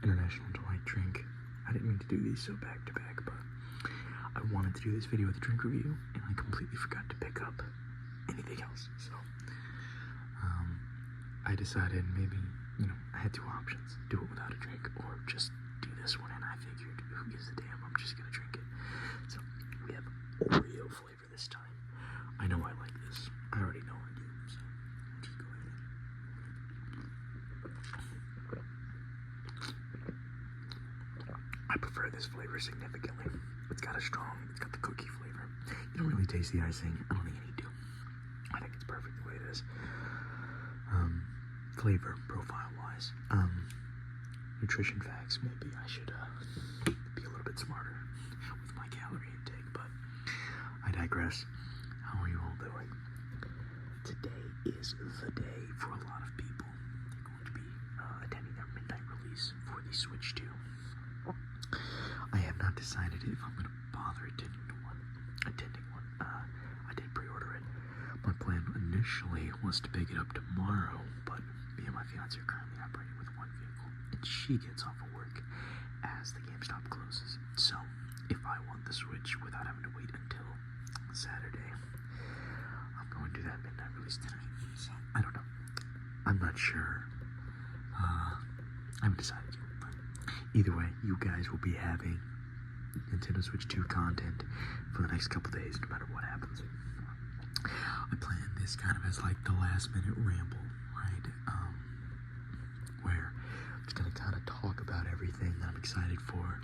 International Delight drink. I didn't mean to do these so back to back, but I wanted to do this video with a drink review, and I completely forgot to pick up anything else. So I decided maybe, I had two options: do it without a drink, or just do this one. And I figured, who gives a damn? I'm just gonna drink it. So we have Oreo flavor this time. I know I like this. I already know I do. So I'll just go ahead. I prefer this flavor significantly. It's got the cookie flavor. You don't really taste the icing. I don't think you need to. I think it's perfect the way it is. Flavor profile wise, nutrition facts, maybe I should be a little bit smarter with my calorie intake, but I digress. How are you all doing? Today is the day for a lot of people. They're going to be attending their midnight release for the Switch 2. I have not decided if I'm going to bother attending one. I did pre-order it. My plan initially was to pick it up tomorrow, but me and my fiance are currently operating with one vehicle, and she gets off of work as the GameStop closes. So, if I want the Switch without having to wait until Saturday, I'm going to that midnight release tonight. So, I don't know. I'm not sure. I haven't decided yet, but either way, you guys will be having Nintendo Switch 2 content for the next couple days, no matter what happens. I planned this kind of as like the last minute ramble, right? Where I'm just gonna kind of talk about everything that I'm excited for,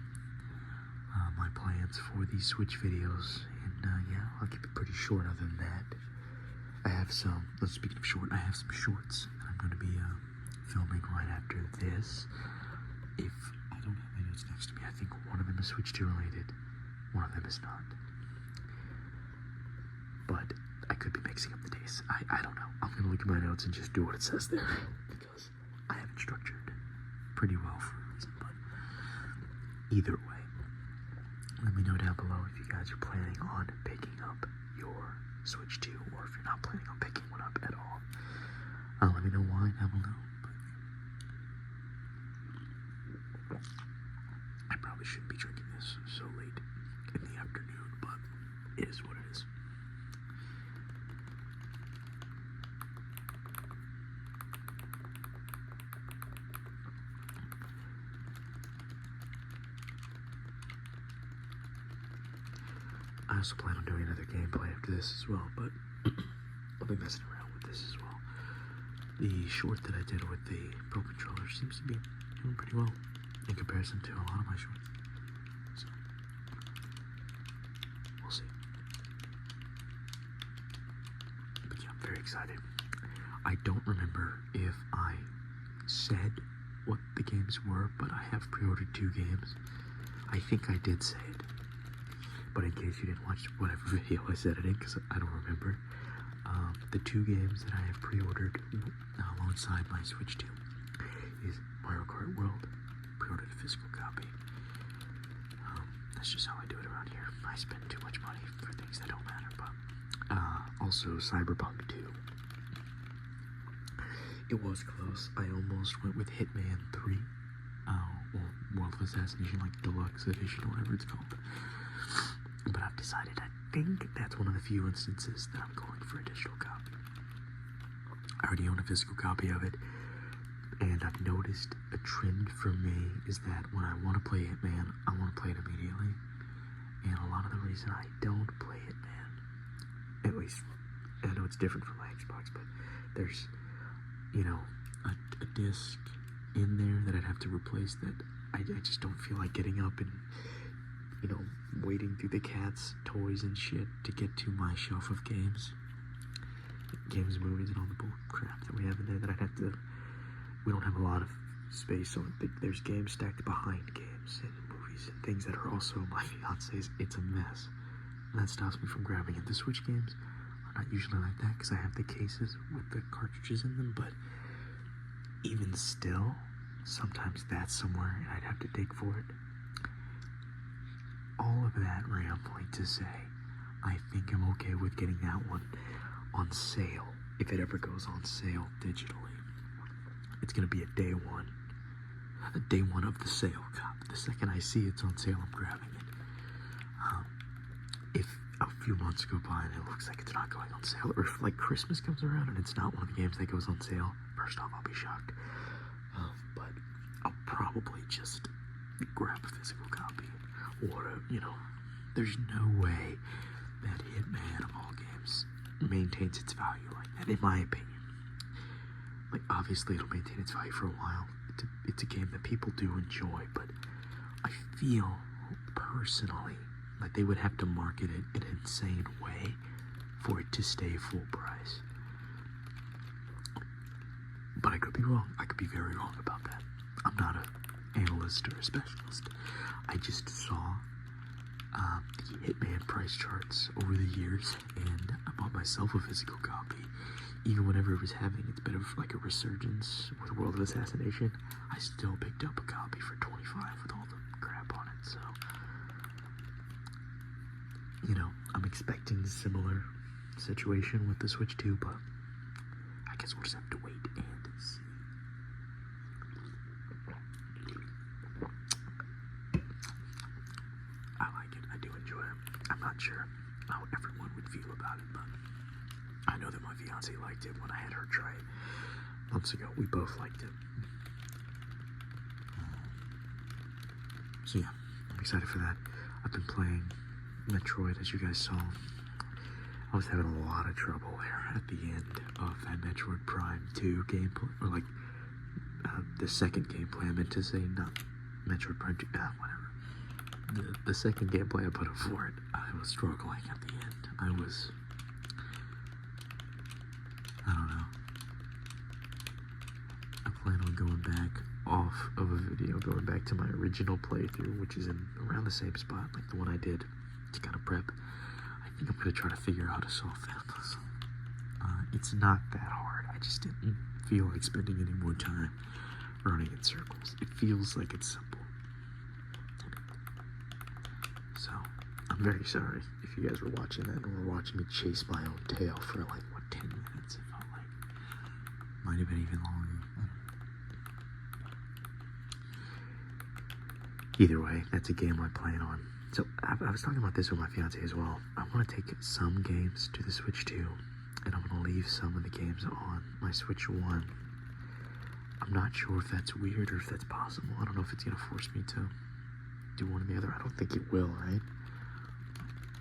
my plans for these Switch videos, and yeah, I'll keep it pretty short. Other than that, I have some. Speaking of short, I have some shorts that I'm going to be filming right after this. If I don't have my notes next to me, I think one of them is Switch 2 related, one of them is not. But I could be mixing up the days. I don't know. I'm gonna look at my notes and just do what it says there, because I have it structured pretty well for a reason. But either way, let me know down below if you guys are planning on picking up your Switch 2, or if you're not planning on picking one up at all. Let me know why down below. But I probably shouldn't be drinking this so late in the afternoon, but it is what it is. I also plan on doing another gameplay after this as well, but I'll be messing around with this as well. The short that I did with the Pro Controller seems to be doing pretty well in comparison to a lot of my shorts. So, we'll see. But yeah, I'm very excited. I don't remember if I said what the games were, but I have pre-ordered 2 games. I think I did say it. But in case you didn't watch whatever video I said it in, because I don't remember, the 2 games that I have pre-ordered alongside my Switch 2 is Mario Kart World. Pre-ordered a physical copy. That's just how I do it around here. I spend too much money for things that don't matter. But also Cyberpunk 2. It was close. I almost went with Hitman 3, or World of Assassination, like Deluxe Edition, or whatever it's called. But I've decided, I think that's one of the few instances that I'm going for a digital copy. I already own a physical copy of it, and I've noticed a trend for me is that when I want to play Hitman, I want to play it immediately. And a lot of the reason I don't play Hitman, at least, I know it's different from my Xbox, but there's, a disc in there that I'd have to replace that I just don't feel like getting up and wading through the cat's toys and shit to get to my shelf of games, movies, and all the bull crap that we have in there that I'd have to. We don't have a lot of space, so there's games stacked behind games and movies and things that are also my fiance's. It's a mess, and that stops me from grabbing it. The Switch games are not usually like that because I have the cases with the cartridges in them, but even still, sometimes that's somewhere and I'd have to dig for it. All of that rambling to say, I think I'm okay with getting that one on sale, if it ever goes on sale digitally. It's going to be a day one day one of the sale cop. The second I see it's on sale, I'm grabbing it. If a few months go by and it looks like it's not going on sale, or if like Christmas comes around and it's not one of the games that goes on sale, first off, I'll be shocked. But I'll probably just grab a physical copy. Or, there's no way that Hitman of all games maintains its value like that, in my opinion. Like, obviously it'll maintain its value for a while. It's a game that people do enjoy, but I feel personally like they would have to market it in an insane way for it to stay full price. But I could be wrong. I could be very wrong about that. I'm not an analyst or a specialist. I just saw the Hitman price charts over the years, and I bought myself a physical copy. Even whenever it was having its bit of like a resurgence with World of Assassination, I still picked up a copy for $25 with all the crap on it. So, I'm expecting a similar situation with the Switch 2, but I guess we'll just have to wait and see. I like it. I do enjoy it. I'm not sure how everyone would feel about it, but I know that my fiance liked it when I had her try it months ago. We both liked it. So yeah, I'm excited for that. I've been playing Metroid, as you guys saw. I was having a lot of trouble there at the end of that Metroid Prime 2 gameplay, or like the second gameplay. I meant to say not Metroid Prime 2, whatever. The second gameplay I put up for it, I was struggling at the end. I don't know. I plan on going back off of a video, going back to my original playthrough, which is in around the same spot, like the one I did to kind of prep. I think I'm going to try to figure out how to solve that puzzle. It's not that hard. I just didn't feel like spending any more time running in circles. It feels like it's simple. So, I'm very sorry if you guys were watching that and were watching me chase my own tail for like, 10 minutes, it felt like. Might have been even longer. Either way, that's a game I plan on. So, I was talking about this with my fiance as well. I want to take some games to the Switch 2, and I'm going to leave some of the games on my Switch 1. I'm not sure if that's weird or if that's possible. I don't know if it's going to force me to do one or the other. I don't think it will, right?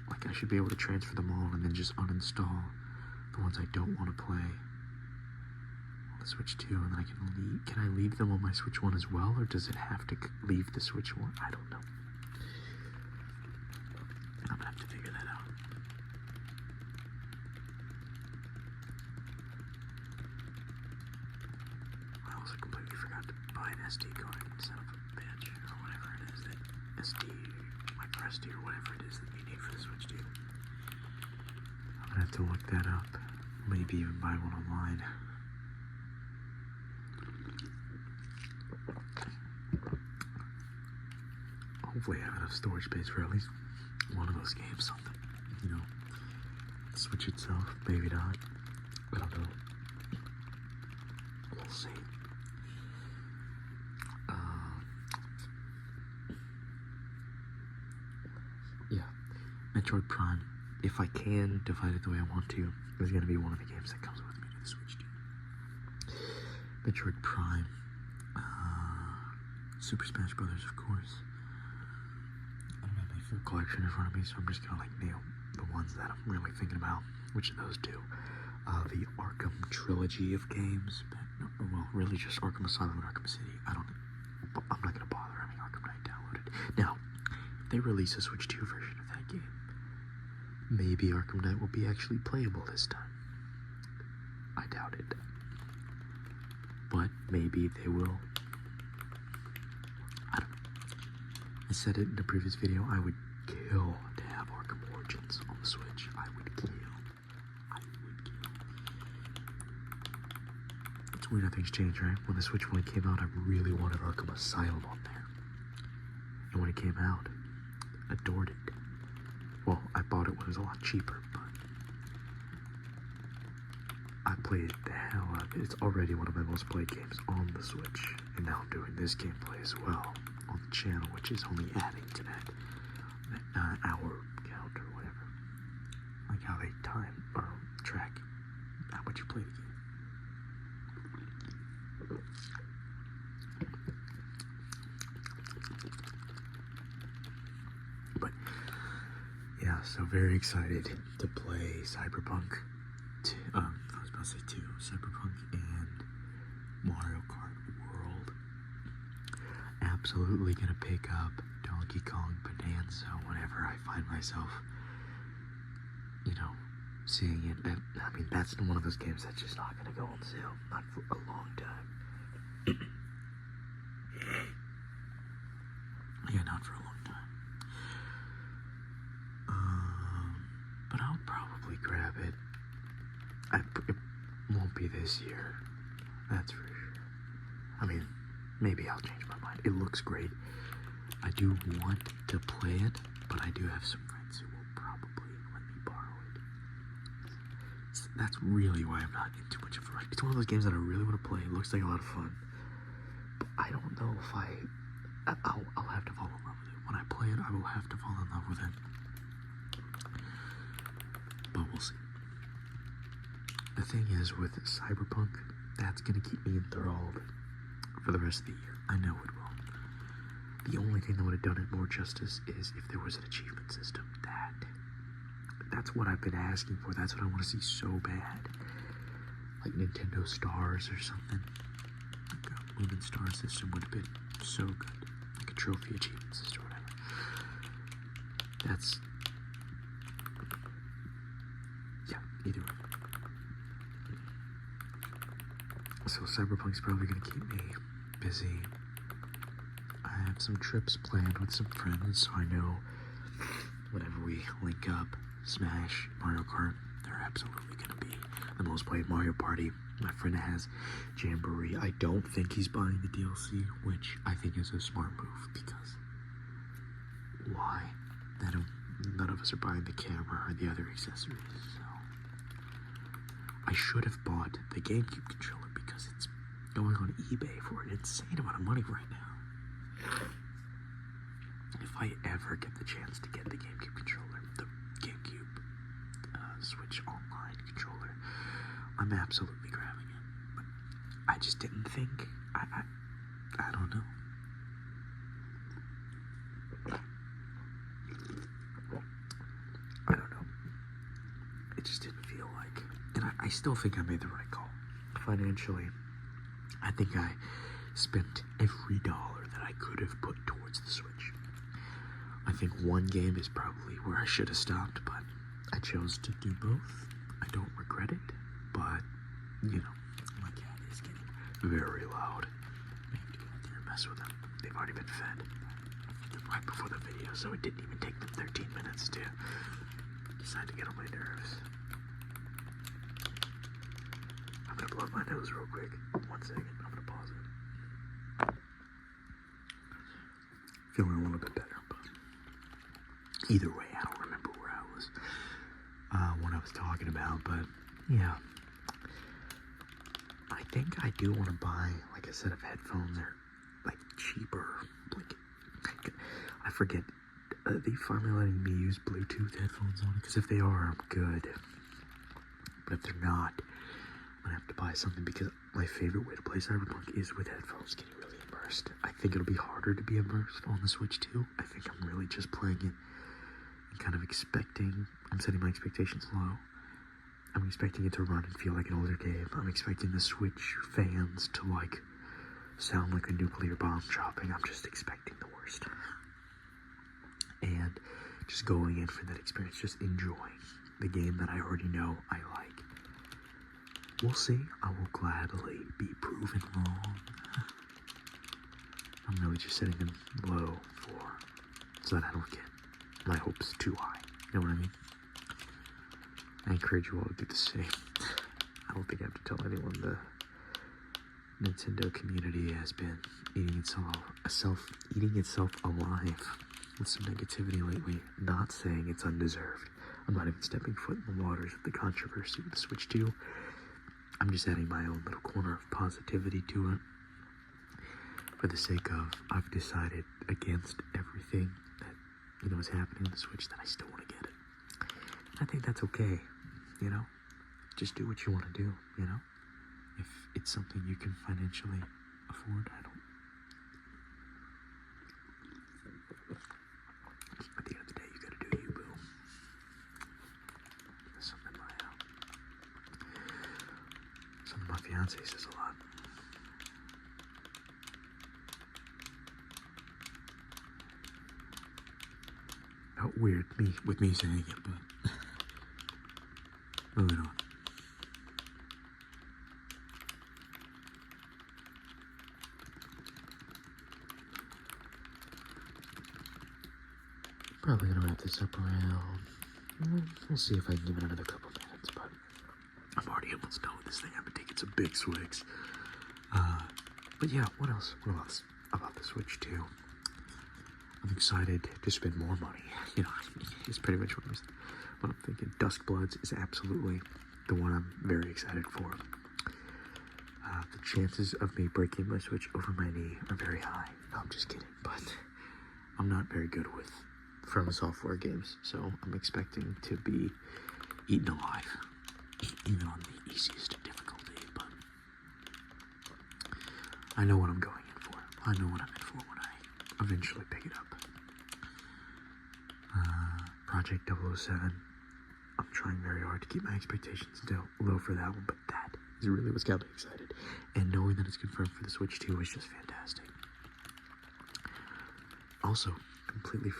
Like, I should be able to transfer them all and then just uninstall the ones I don't want to play on the Switch 2, and then I can leave. Can I leave them on my Switch 1 as well, or does it have to leave the Switch 1? I don't know. I'm gonna have to figure that out. I also completely forgot to buy an SD card instead of a bitch, or whatever it is that SD, micro SD, or whatever it is that you need for the Switch 2. I'm gonna have to look that up. Maybe even buy one online. Hopefully I have enough storage space for at least one of those games, something. The Switch itself, maybe not. I don't know. We'll see. Yeah, Metroid Prime, if I can divide it the way I want to, is going to be one of the games that comes with me to the Switch 2. Metroid Prime, Super Smash Brothers, of course. I don't have my full collection in front of me, so I'm just going to nail the ones that I'm really thinking about. Which of those two? The Arkham trilogy of games. Well, really just Arkham Asylum and Arkham City. I'm not going to bother having Arkham Knight downloaded. Now, if they release a Switch 2 version of that game, maybe Arkham Knight will be actually playable this time. I doubt it. But maybe they will. I don't know. I said it in a previous video, I would kill to have Arkham Origins on the Switch. I would kill. It's weird how things change, right? When the Switch 1 came out, I really wanted Arkham Asylum on there. And when it came out, adored it. Well, I bought it when it was a lot cheaper, but I played the hell out of it. It's already one of my most played games on the Switch. And now I'm doing this gameplay as well on the channel, which is only adding to that hour count or whatever. Like how they time or track how much you play the game. But yeah, so very excited to play Cyberpunk. I was about to say 2, Cyberpunk and Mario Kart World. Absolutely gonna pick up Donkey Kong Bonanza whenever I find myself, you know, seeing it. And, I mean, that's one of those games that's just not gonna go on sale, not for a long time. Yeah, not for a long time. But I'll probably grab it. It won't be this year, that's for sure. I mean, maybe I'll change my mind. It looks great. I do want to play it, but I do have some friends who will probably let me borrow it. So that's really why I'm not in too much of a rush. It's one of those games that I really want to play. It looks like a lot of fun. But I don't know if I'll have to fall in love with it. When I play it, I will have to fall in love with it. But we'll see. The thing is, with Cyberpunk, that's going to keep me enthralled for the rest of the year. I know it will. The only thing that would have done it more justice is if there was an achievement system. That's what I've been asking for. That's what I want to see so bad. Like Nintendo Stars or something. Like a Moon and Star system would have been so good. Like a trophy achievement system or whatever. That's... yeah, either way. So Cyberpunk's probably going to keep me busy. I have some trips planned with some friends, so I know whenever we link up, Smash, Mario Kart, they're absolutely going to be the most played Mario Party. My friend has Jamboree. I don't think he's buying the DLC, which I think is a smart move, because why? None of us are buying the camera or the other accessories, so I should have bought the GameCube controller because it's going on eBay for an insane amount of money right now. If I ever get the chance to get the GameCube controller, the GameCube Switch Online controller, I'm absolutely grabbing it. But I just didn't think. I don't know. I don't know. It just didn't feel like. And I still think I made the right call. Financially, I think I spent every dollar that I could have put towards the Switch. I think one game is probably where I should have stopped, but I chose to do both. I don't regret it, but, you know, my cat is getting very loud. I have to go out there and mess with them. They've already been fed right before the video, so it didn't even take them 13 minutes to decide to get on my nerves. I'm gonna blow my nose real quick. 1 second, I'm gonna pause it. Feeling a little bit better, but either way, I don't remember where I was, what I was talking about, but yeah. I think I do want to buy, like, a set of headphones that are, like, cheaper. Like, I forget, they finally letting me use Bluetooth headphones on it, because if they are, I'm good. But if they're not, I'm gonna have to buy something, because my favorite way to play Cyberpunk is with headphones, getting really immersed. I think it'll be harder to be immersed on the Switch too. I think I'm really just playing it and kind of I'm setting my expectations low. I'm expecting it to run and feel like an older game. I'm expecting the Switch fans to, like, sound like a nuclear bomb dropping. I'm just expecting the worst. And just going in for that experience, just enjoying the game that I already know I like. We'll see. I will gladly be proven wrong. I'm really just setting them low so that I don't get my hopes too high. You know what I mean? I encourage you all to do the same. I don't think I have to tell anyone the Nintendo community has been eating itself alive with some negativity lately. Not saying it's undeserved. I'm not even stepping foot in the waters of the controversy with the Switch 2. I'm just adding my own little corner of positivity to it. For the sake of, I've decided against everything that, is happening in the Switch, that I still want to get it. I think that's okay, Just do what you want to do, If it's something you can financially afford, I don't. At the end of the day, you gotta do you, boo. That's something my fiance says a lot. Oh, weird, with me saying it, but moving on. Probably gonna wrap this up around. We'll see if I can give it another couple minutes, but I'm already almost done with this thing. I've been taking some big swigs. But yeah, what else? What else about the Switch 2? I'm excited to spend more money. It's pretty much what I'm thinking. Dusk Bloods is absolutely the one I'm very excited for. The chances of me breaking my Switch over my knee are very high. No, I'm just kidding, but I'm not very good with From Software games, so I'm expecting to be eaten alive, even on the easiest difficulty, but I know what I'm going in for. I know what I'm in for when I eventually pick it up. Project 007, I'm trying very hard to keep my expectations low for that one, but that is really what's got me excited, and knowing that it's confirmed for the Switch 2 is just fantastic. Also, completely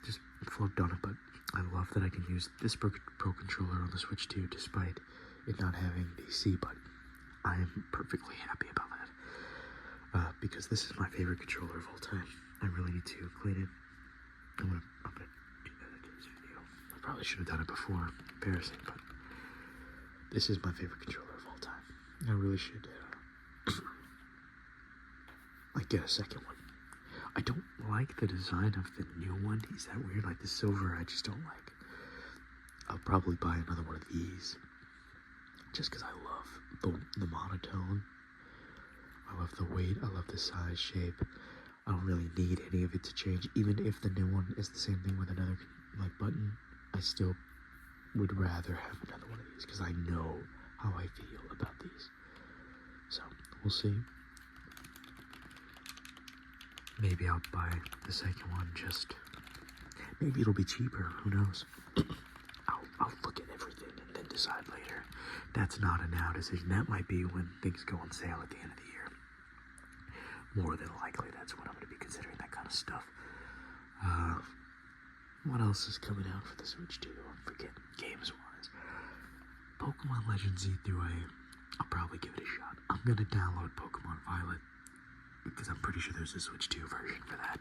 just flubbed on it, but I love that I can use this Pro controller on the Switch 2 despite it not having the C button. I am perfectly happy about that, because this is my favorite controller of all time. I really need to clean it. I'm gonna do that in this video. I probably should have done it before. Embarrassing, but this is my favorite controller of all time. I really should get a second one. I don't like the design of the new one. Is that weird? Like the silver, I just don't like. I'll probably buy another one of these, just because I love the monotone. I love the weight. I love the size, shape. I don't really need any of it to change. Even if the new one is the same thing with another button, I still would rather have another one of these because I know how I feel about these. So we'll see. Maybe I'll buy the second one. Maybe it'll be cheaper. Who knows? I'll look at everything and then decide later. That's not a now decision. That might be when things go on sale at the end of the year. More than likely, that's when I'm going to be considering that kind of stuff. What else is coming out for the Switch 2? I'm forgetting games-wise. Pokemon Legends Z3A, I'll probably give it a shot. I'm going to download Pokemon Violet because I'm pretty sure there's a Switch 2 version for that.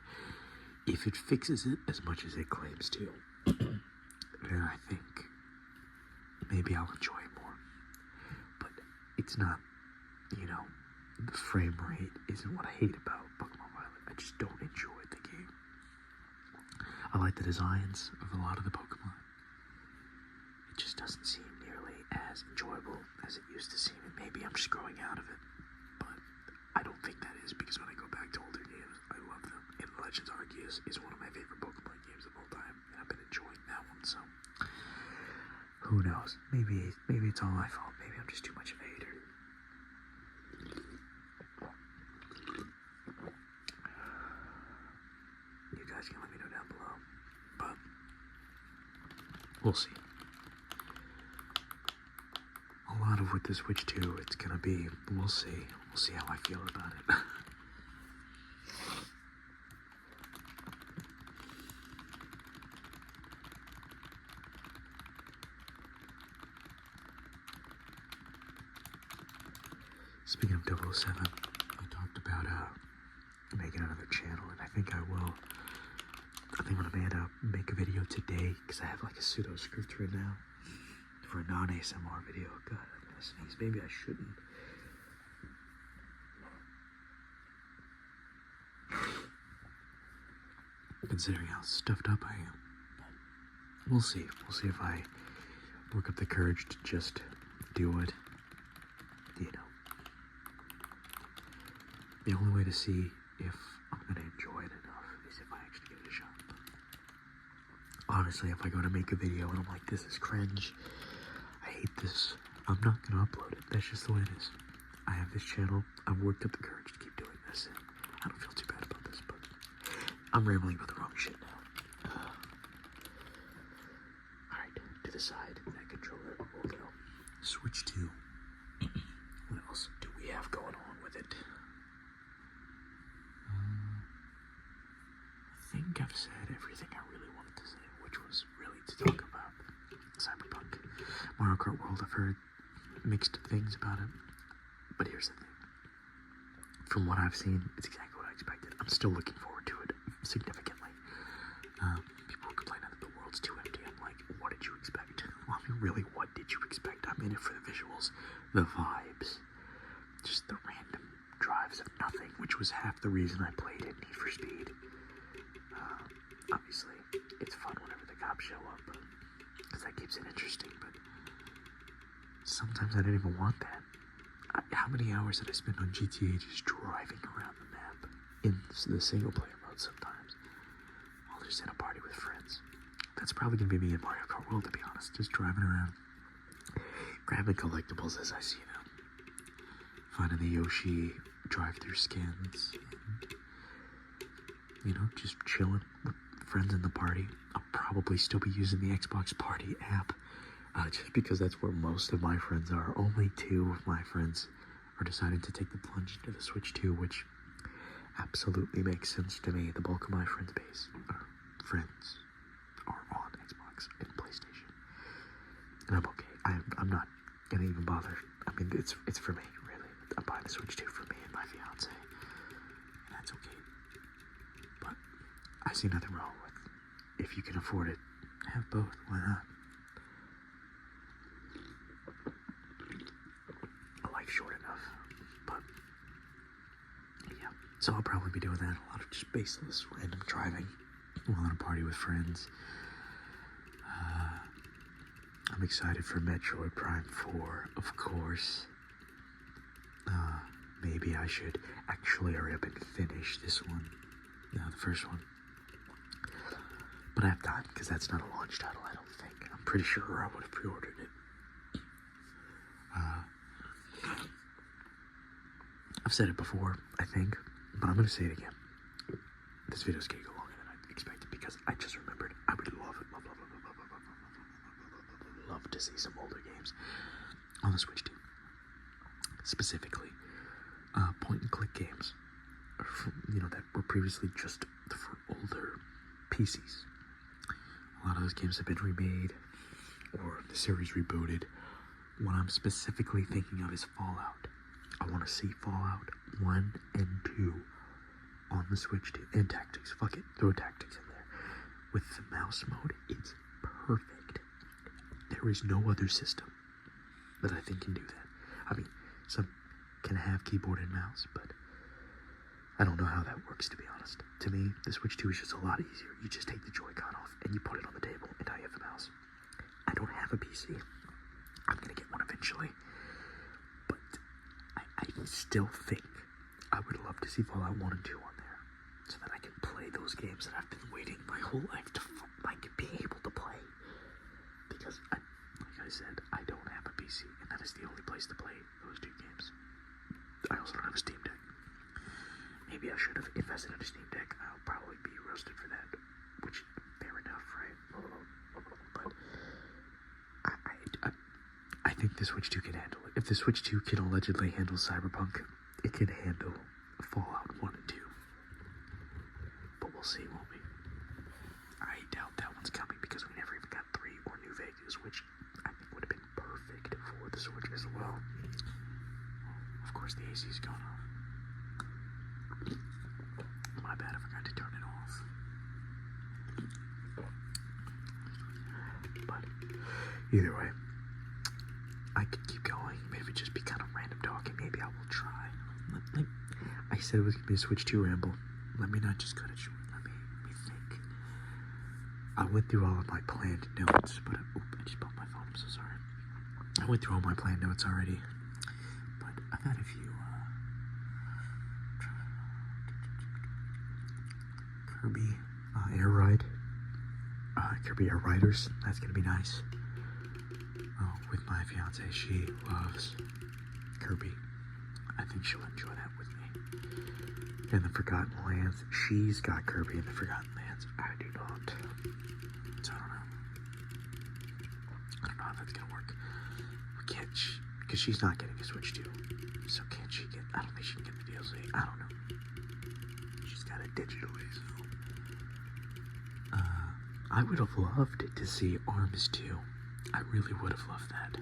If it fixes it as much as it claims to, then I think maybe I'll enjoy it more. But it's not, the frame rate isn't what I hate about Pokemon Violet. I just don't enjoy the game. I like the designs of a lot of the Pokemon. It just doesn't seem nearly as enjoyable as it used to seem, and maybe I'm just growing out of it. But I don't think that is, because when I go back to older games, I love them. And Legends Arceus is one of my favorite Pokemon games of all time, and I've been enjoying that one, so who knows? Maybe it's all my fault. Maybe I'm just too much of a hater. You guys can let me know down below, but we'll see. A lot of with the Switch 2, it's gonna be, we'll see. We'll see how I feel about it. Speaking of 007, I talked about making another channel, and I think I will. I think I'm gonna make a video today, because I have a pseudo script right now for a non-ASMR video. God, I'm gonna sneeze. Maybe I shouldn't. Considering how stuffed up I am. But we'll see. We'll see if I work up the courage to just do it. the only way to see if I'm gonna enjoy it enough is if I actually give it a shot. Honestly, if I go to make a video and I'm like, this is cringe, I hate this, I'm not gonna upload it. That's just the way it is. I have this channel, I've worked up the courage to keep doing this, and I don't feel too bad about this, but I'm rambling about the wrong shit now. Alright, to the side, that controller will go. Switch to, what else do we have going on with it? I think I've said everything I really wanted to say, which was really to talk about Cyberpunk. Mario Kart World, I've heard mixed things about it, but here's the thing. From what I've seen, it's exactly what I expected. I'm still looking forward to it significantly. People complain that the world's too empty. I'm like, what did you expect? Well, I mean, really, what did you expect? I'm in it for the visuals, the vibes, just the random drives of nothing, which was half the reason I played it, Need for Speed. Obviously, it's fun whenever the cops show up, because that keeps it interesting, but sometimes I didn't even want that. How many hours did I spend on GTA just driving around the map in the single player mode sometimes, while just in a party with friends? That's probably going to be me in Mario Kart World, to be honest, just driving around, grabbing collectibles as I see them, finding the Yoshi drive-through skins, and, you know, just chilling with friends in the party. I'll probably still be using the Xbox Party app, just because that's where most of my friends are. Only 2 of my friends are deciding to take the plunge into the Switch 2, which absolutely makes sense to me. The bulk of my friends are on Xbox and PlayStation, and I'm okay. I'm not gonna even bother. I mean, it's for me, really. I'm buying the Switch 2 for me and my fiance, and that's okay. But I see nothing wrong with, if you can afford it, have both. Why not? Short enough, but yeah, so I'll probably be doing that, a lot of just baseless random driving while in a party with friends. I'm excited for Metroid Prime 4, of course. Maybe I should actually hurry up and finish this one, the first one, but I have time, because that's not a launch title, I don't think. I'm pretty sure I would have pre-ordered it. I've said it before, I think, but I'm going to say it again. This video's going to go longer than I expected, because I just remembered I would love to see some older games on the Switch 2. Specifically, point-and-click games, that were previously just for older PCs. A lot of those games have been remade, or the series rebooted. What I'm specifically thinking of is Fallout. I want to see Fallout 1 and 2 on the Switch 2. And Tactics. Fuck it. Throw Tactics in there. With the mouse mode, it's perfect. There is no other system that I think can do that. I mean, some can have keyboard and mouse, but I don't know how that works, to be honest. To me, the Switch 2 is just a lot easier. You just take the Joy-Con off and you put it on the table, and now you have the mouse. I don't have a PC. I'm going to get one eventually. But I still think I would love to see Fallout 1 and 2 on there, so that I can play those games that I've been waiting my whole life to be able to play. Because, like I said, I don't have a PC, and that is the only place to play those 2 games. I also don't have a Steam Deck. Maybe I should have invested in a Steam Deck. I'll probably be roasted for that, which, fair enough, right? But I think the Switch 2 can handle it. If the Switch 2 can allegedly handle Cyberpunk, it can handle Fallout 1 and 2. But we'll see, won't we? I doubt that one's coming, because we never even got 3 or New Vegas, which I think would have been perfect for the Switch as well. Of course, the AC's going off. My bad, I forgot to turn it off. But either way, I could keep going. Maybe just be kind of random talking. Maybe I will try. I said it was going to be a Switch 2 ramble. Let me not just cut it short. Let me think. I went through all of my planned notes, but I just bumped my phone. I'm so sorry. I went through all my planned notes already, but I've had a few Kirby Air Ride. Kirby Air Riders. That's gonna be nice. With my fiance, she loves Kirby. I think she'll enjoy that with me. And the Forgotten Lands. She's got Kirby in the Forgotten Lands. I do not. So I don't know. I don't know how that's gonna work. We can't, because she's not getting a Switch 2. So can't she get, I don't think she can get the DLC. I don't know. She's got it digitally, so. I would have loved to see ARMS 2. I really would have loved that.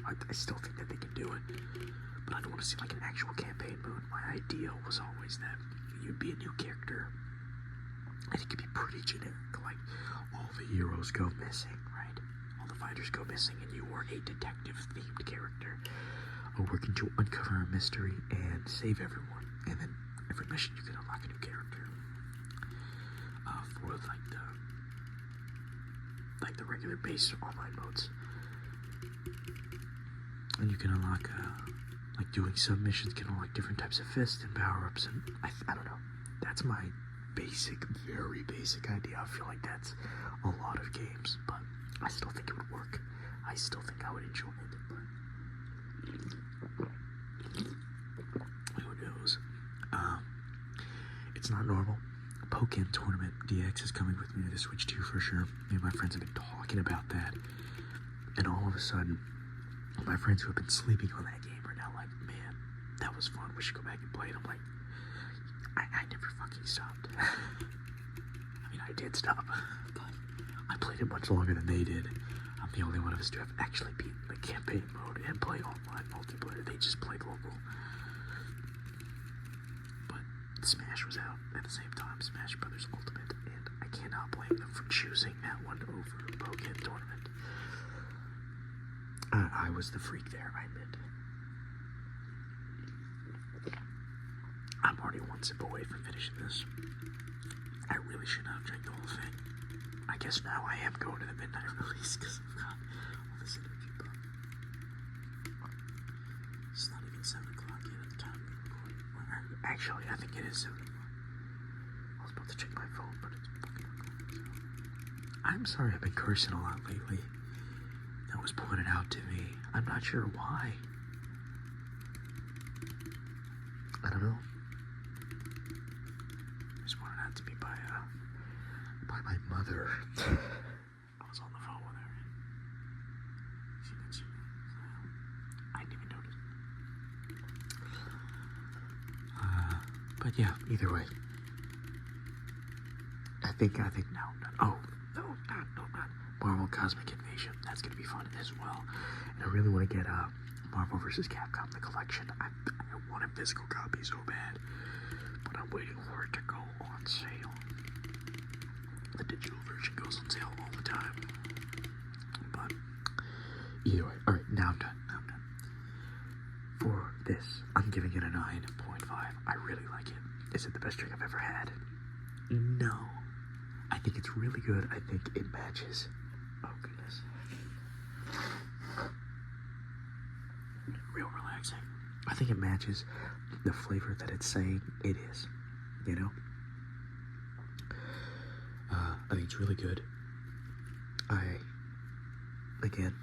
I still think that they can do it. But I don't want to see like an actual campaign mode. My idea was always that you'd be a new character. And it could be pretty generic. Like, all the heroes go missing, right? All the fighters go missing, and you are a detective-themed character. Working to uncover a mystery and save everyone. And then every mission you can unlock a new character. For like the regular base online modes. And you can unlock, like doing submissions can unlock different types of fists and power-ups, and I don't know. That's my basic, very basic idea. I feel like that's a lot of games, but I still think it would work. I still think I would enjoy it, but who knows? It's not normal. Pokken Tournament DX is coming with me to the Switch 2 for sure. Me and my friends have been talking about that, and all of a sudden, my friends who have been sleeping on that game are now like, man, that was fun, we should go back and play it. I'm like, I never fucking stopped. I mean, I did stop, but I played it much longer than they did. I'm the only one of us to have actually beaten the campaign mode and play online multiplayer. They just played local. But Smash was out at the same time, Smash Brothers Ultimate, and I cannot blame them for choosing that one over Pokken Tournament. I was the freak there, I admit. I'm already one sip away from finishing this. I really should not have drank the whole thing. I guess now I am going to the midnight release because I've got all this energy, but it's not even 7 o'clock yet at the time we record. Actually, I think it is 7 o'clock. I was about to check my phone, but it's fucking o'clock. So. I'm sorry I've been cursing a lot lately. That was pointed out to me. I'm not sure why. I don't know. It was pointed out to me by my mother. I was on the phone with her, and she mentioned it. So I didn't even notice. But yeah, either way. I think now I'm done. Oh, no, not. Marvel Cosmic Invasion. That's going to be fun as well. And I really want to get Marvel vs. Capcom, the collection. I want a physical copy so bad, but I'm waiting for it to go on sale. The digital version goes on sale all the time. But either way, alright, now I'm done. For this, I'm giving it a 9.5. I really like it. Is it the best drink I've ever had? No. I think it's really good. I think it matches. Oh, goodness. Real relaxing. I think it matches the flavor that it's saying it is. You know? I think it's really good. Again,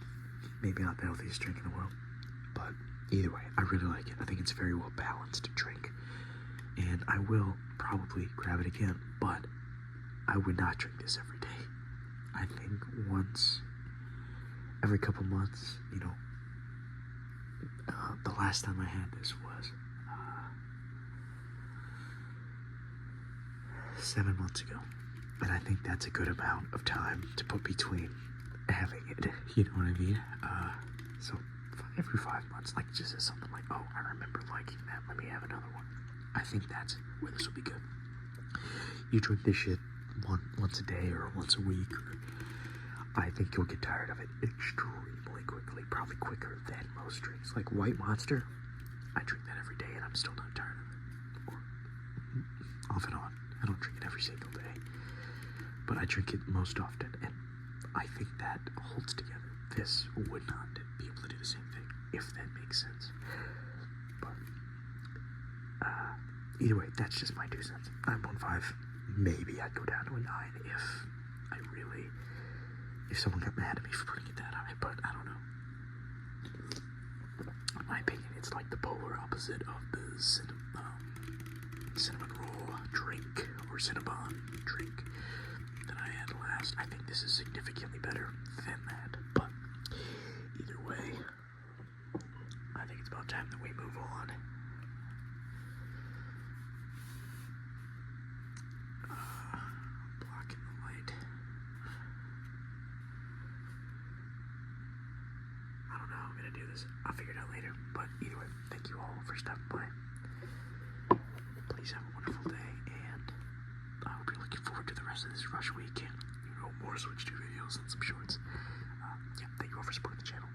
maybe not the healthiest drink in the world, but either way, I really like it. I think it's a very well balanced drink. And I will probably grab it again, but I would not drink this every day. I think once every couple months, you know. The last time I had this was 7 months ago. And I think that's a good amount of time to put between having it, you know what I mean? So every 5 months, like just as something like, oh, I remember liking that, let me have another one. I think that's where this will be good. You drink this shit once a day or once a week, I think you'll get tired of it extremely quickly, probably quicker than most drinks. Like White Monster, I drink that every day and I'm still not tired of it. Or off and on. I don't drink it every single day, but I drink it most often, and I think that holds together. This would not be able to do the same thing, if that makes sense. But either way, that's just my 2 cents. 9.5. maybe I'd go down to a 9 if someone got mad at me for putting it that high, but I don't know. In my opinion, it's like the polar opposite of the cinnamon roll drink or Cinnabon drink that I had last. I think this is significantly better than that, but either way, I think it's about time that we move on. Blocking the light. I don't know how I'm gonna do this. I'll figure it out later, but either way, thank you all for stopping by. Please have a wonderful day, and I hope you're looking forward to the rest of this rush week and more Switch 2 videos and some shorts. Yeah, thank you all for supporting the channel.